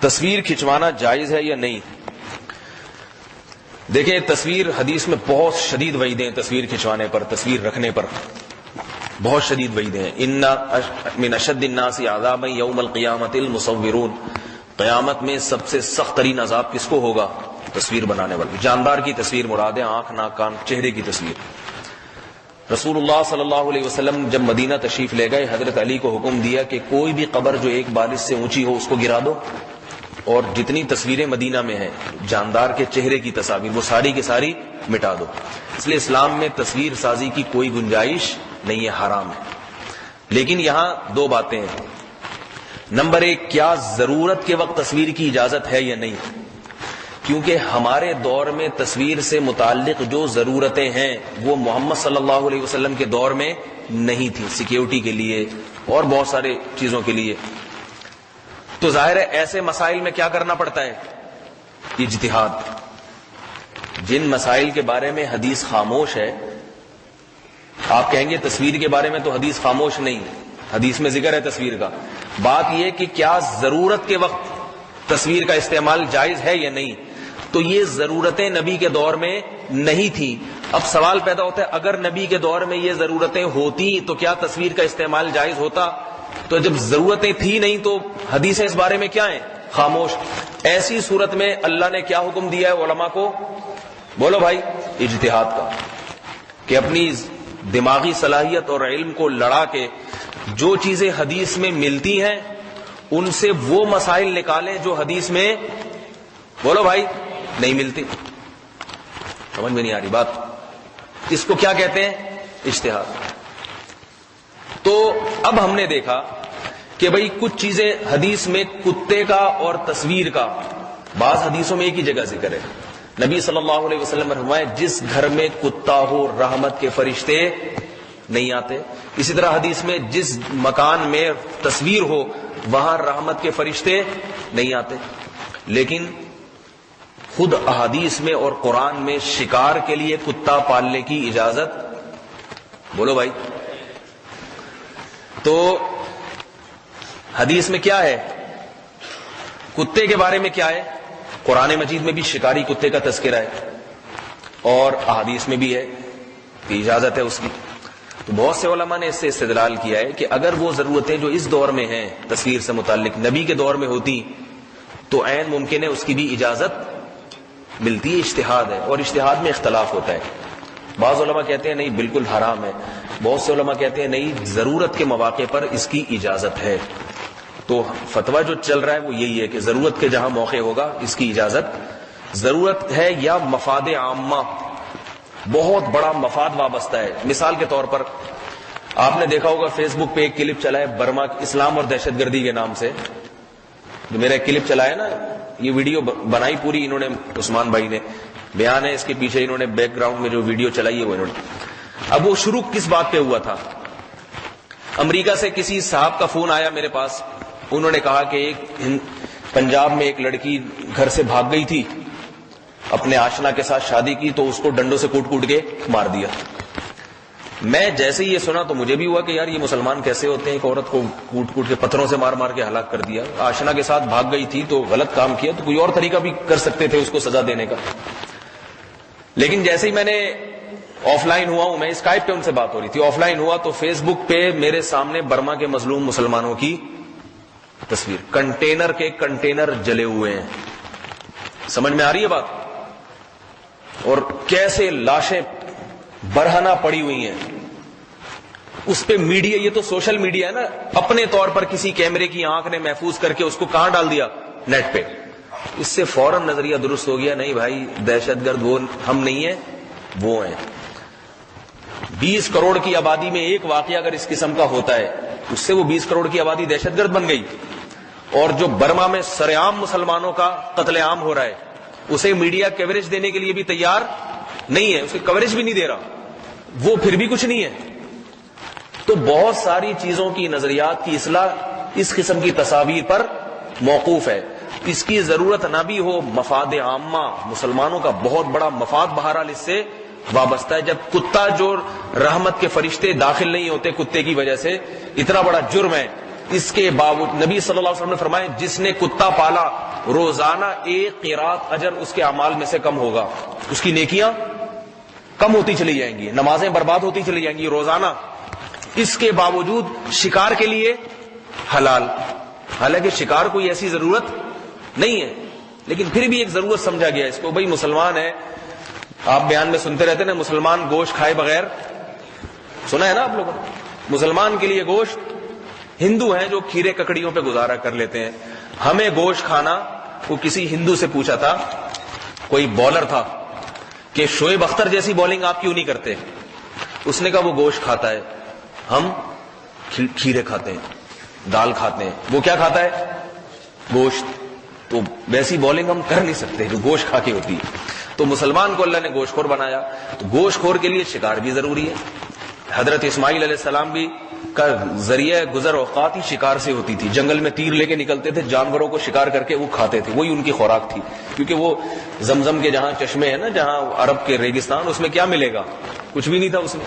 تصویر کھنچوانا جائز ہے یا نہیں؟ دیکھیں تصویر حدیث میں بہت شدید وعیدیں ہیں، تصویر کھنچوانے پر، تصویر رکھنے پر بہت شدید وعیدیں ہیں۔ ان من اشد الناس عذابا یوم القیامۃ المصورون، قیامت میں سب سے سخت ترین عذاب کس کو ہوگا؟ تصویر بنانے والے۔ جاندار کی تصویر مراد ہے، آنکھ ناک کان چہرے کی تصویر۔ رسول اللہ صلی اللہ علیہ وسلم جب مدینہ تشریف لے گئے، حضرت علی کو حکم دیا کہ کوئی بھی قبر جو ایک بالش سے اونچی ہو اس کو گرا دو، اور جتنی تصویریں مدینہ میں ہیں جاندار کے چہرے کی تصاویر وہ ساری کی ساری مٹا دو۔ اس لیے اسلام میں تصویر سازی کی کوئی گنجائش نہیں ہے، حرام ہے۔ لیکن یہاں دو باتیں ہیں۔ نمبر ایک، کیا ضرورت کے وقت تصویر کی اجازت ہے یا نہیں؟ کیونکہ ہمارے دور میں تصویر سے متعلق جو ضرورتیں ہیں وہ محمد صلی اللہ علیہ وسلم کے دور میں نہیں تھی، سیکیورٹی کے لیے اور بہت سارے چیزوں کے لیے۔ تو ظاہر ہے ایسے مسائل میں کیا کرنا پڑتا ہے؟ اجتہاد۔ جن مسائل کے بارے میں حدیث خاموش ہے، آپ کہیں گے تصویر کے بارے میں تو حدیث خاموش نہیں، حدیث میں ذکر ہے تصویر کا۔ بات یہ کہ کیا ضرورت کے وقت تصویر کا استعمال جائز ہے یا نہیں، تو یہ ضرورتیں نبی کے دور میں نہیں تھی۔ اب سوال پیدا ہوتا ہے اگر نبی کے دور میں یہ ضرورتیں ہوتی تو کیا تصویر کا استعمال جائز ہوتا؟ تو جب ضرورتیں تھی نہیں تو حدیثیں اس بارے میں کیا ہیں؟ خاموش۔ ایسی صورت میں اللہ نے کیا حکم دیا ہے علماء کو؟ بولو بھائی، اجتہاد کا، کہ اپنی دماغی صلاحیت اور علم کو لڑا کے جو چیزیں حدیث میں ملتی ہیں ان سے وہ مسائل نکالیں جو حدیث میں، بولو بھائی، نہیں ملتی۔ سمجھ میں نہیں آ رہی بات؟ اس کو کیا کہتے ہیں؟ اجتہاد۔ تو اب ہم نے دیکھا کہ بھئی کچھ چیزیں حدیث میں کتے کا اور تصویر کا بعض حدیثوں میں ایک ہی جگہ ذکر ہے۔ نبی صلی اللہ علیہ وسلم نے فرمایا جس گھر میں کتا ہو رحمت کے فرشتے نہیں آتے۔ اسی طرح حدیث میں جس مکان میں تصویر ہو وہاں رحمت کے فرشتے نہیں آتے۔ لیکن خود احادیث میں اور قرآن میں شکار کے لیے کتا پالنے کی اجازت، بولو بھائی۔ تو حدیث میں کیا ہے؟ کتے کے بارے میں کیا ہے؟ قرآن مجید میں بھی شکاری کتے کا تذکرہ ہے اور احادیث میں بھی ہے کہ اجازت ہے اس کی۔ تو بہت سے علماء نے اس سے استدلال کیا ہے کہ اگر وہ ضرورتیں جو اس دور میں ہیں تصویر سے متعلق نبی کے دور میں ہوتی تو عین ممکن ہے اس کی بھی اجازت ملتی ہے۔ اجتہاد ہے اور اجتہاد میں اختلاف ہوتا ہے۔ بعض علماء کہتے ہیں نہیں بالکل حرام ہے، بہت سے علماء کہتے ہیں نہیں ضرورت کے مواقع پر اس کی اجازت ہے۔ تو فتویٰ جو چل رہا ہے وہ یہی ہے کہ ضرورت کے جہاں موقع ہوگا اس کی اجازت ضرورت ہے، یا مفاد عامہ، بہت بڑا مفاد وابستہ ہے۔ مثال کے طور پر آپ نے دیکھا ہوگا فیس بک پہ ایک کلپ چلا ہے برما اسلام اور دہشت گردی کے نام سے، جو میرا ایک کلپ چلا ہے نا، یہ ویڈیو بنائی پوری انہوں نے، عثمان بھائی نے، بیان ہے اس کے پیچھے، انہوں نے بیک گراؤنڈ میں جو ویڈیو چلائی ہے وہ انہوں نے۔ اب وہ شروع کس بات پہ ہوا تھا؟ امریکہ سے کسی صاحب کا فون آیا میرے پاس، انہوں نے کہا کہ ایک پنجاب میں ایک لڑکی گھر سے بھاگ گئی تھی، اپنے آشنا کے ساتھ شادی کی تو اس کو ڈنڈوں سے کوٹ کوٹ کے مار دیا۔ میں جیسے ہی یہ سنا تو مجھے بھی ہوا کہ یار یہ مسلمان کیسے ہوتے ہیں، ایک عورت کو کوٹ کوٹ کے پتھروں سے مار مار کے ہلاک کر دیا۔ آشنا کے ساتھ بھاگ گئی تھی تو غلط کام کیا، تو کوئی اور طریقہ بھی کر سکتے تھے اس کو سزا دینے کا۔ لیکن جیسے ہی میں نے آف لائن ہوا ہوں، میں اسکائپ پہ ان سے بات ہو رہی تھی، آف لائن ہوا تو فیس بک پہ میرے سامنے برما کے مظلوم مسلمانوں کی تصویر، کنٹینر کے کنٹینر جلے ہوئے ہیں۔ سمجھ میں آ رہی ہے بات؟ اور کیسے لاشیں برہنہ پڑی ہوئی ہیں اس پہ۔ میڈیا، یہ تو سوشل میڈیا ہے نا، اپنے طور پر کسی کیمرے کی آنکھ نے محفوظ کر کے اس کو کہاں ڈال دیا؟ نیٹ پہ۔ اس سے فوراً نظریہ درست ہو گیا، نہیں بھائی دہشت گرد وہ ہم نہیں ہیں، وہ ہیں۔ 20 کروڑ کی آبادی میں ایک واقعہ اگر اس قسم کا ہوتا ہے اس سے وہ 20 کروڑ کی آبادی دہشت گرد بن گئی۔ اور جو برما میں سرعام مسلمانوں کا قتل عام ہو رہا ہے اسے میڈیا کوریج دینے کے لیے بھی تیار نہیں ہے، اسے کوریج بھی نہیں دے رہا، وہ پھر بھی کچھ نہیں ہے۔ تو بہت ساری چیزوں کی نظریات کی اصلاح اس قسم کی تصاویر پر موقوف ہے۔ اس کی ضرورت نہ بھی ہو، مفاد عامہ، مسلمانوں کا بہت بڑا مفاد بہرحال اس سے وابستہ ہے۔ جب کتا جو رحمت کے فرشتے داخل نہیں ہوتے کتے کی وجہ سے، اتنا بڑا جرم ہے، اس کے باوجود نبی صلی اللہ علیہ وسلم نے فرمایا جس نے کتا پالا روزانہ 1 قرات اجر اس کے اعمال میں سے کم ہوگا، اس کی نیکیاں کم ہوتی چلی جائیں گی، نمازیں برباد ہوتی چلی جائیں گی روزانہ، اس کے باوجود شکار کے لیے حلال، حالانکہ شکار کوئی ایسی ضرورت نہیں ہے، لیکن پھر بھی ایک ضرورت سمجھا گیا اس کو. بھائی مسلمان ہے، آپ بیان میں سنتے رہتے نا مسلمان گوشت کھائے بغیر، سنا ہے نا آپ لوگوں نے، مسلمان کے لیے گوشت، ہندو ہیں جو کھیرے ککڑیوں پہ گزارا کر لیتے ہیں، ہمیں گوشت کھانا. وہ کسی ہندو سے پوچھا تھا، کوئی بالر تھا، کہ شعیب اختر جیسی بالنگ آپ کیوں نہیں کرتے؟ اس نے کہا وہ گوشت کھاتا ہے، ہم کھیرے کھاتے ہیں، دال کھاتے ہیں، وہ کیا کھاتا ہے؟ گوشت. تو ویسی بالنگ ہم کر نہیں سکتے جو گوشت کھا کے ہوتی ہے. تو مسلمان کو اللہ نے گوشت خور بنایا، تو گوشت خور کے لیے شکار بھی ضروری ہے. حضرت اسماعیل علیہ السلام بھی کا ذریعہ گزر اوقات ہی شکار سے ہوتی تھی، جنگل میں تیر لے کے نکلتے تھے، جانوروں کو شکار کر کے وہ کھاتے تھے، وہی ان کی خوراک تھی. کیونکہ وہ زمزم کے جہاں چشمے ہیں نا، جہاں عرب کے ریگستان، اس میں کیا ملے گا؟ کچھ بھی نہیں تھا اس میں.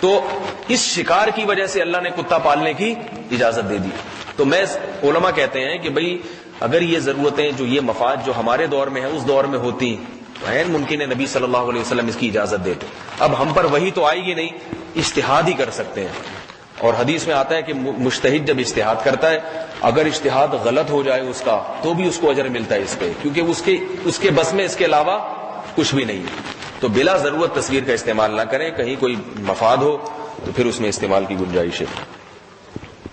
تو اس شکار کی وجہ سے اللہ نے کتا پالنے کی اجازت دے دی. تو میں علماء کہتے ہیں کہ بھئی اگر یہ ضرورتیں جو یہ مفاد جو ہمارے دور میں ہے اس دور میں ہوتی تو عین ممکن ہے نبی صلی اللہ علیہ وسلم اس کی اجازت دیتے. اب ہم پر وہی تو آئے گی نہیں، اجتہاد ہی کر سکتے ہیں. اور حدیث میں آتا ہے کہ مجتہد جب اجتہاد کرتا ہے، اگر اجتہاد غلط ہو جائے اس کا تو بھی اس کو اجر ملتا ہے اس پہ، کیونکہ اس کے بس میں اس کے علاوہ کچھ بھی نہیں. تو بلا ضرورت تصویر کا استعمال نہ کریں، کہیں کوئی مفاد ہو تو پھر اس میں استعمال کی گنجائش ہے.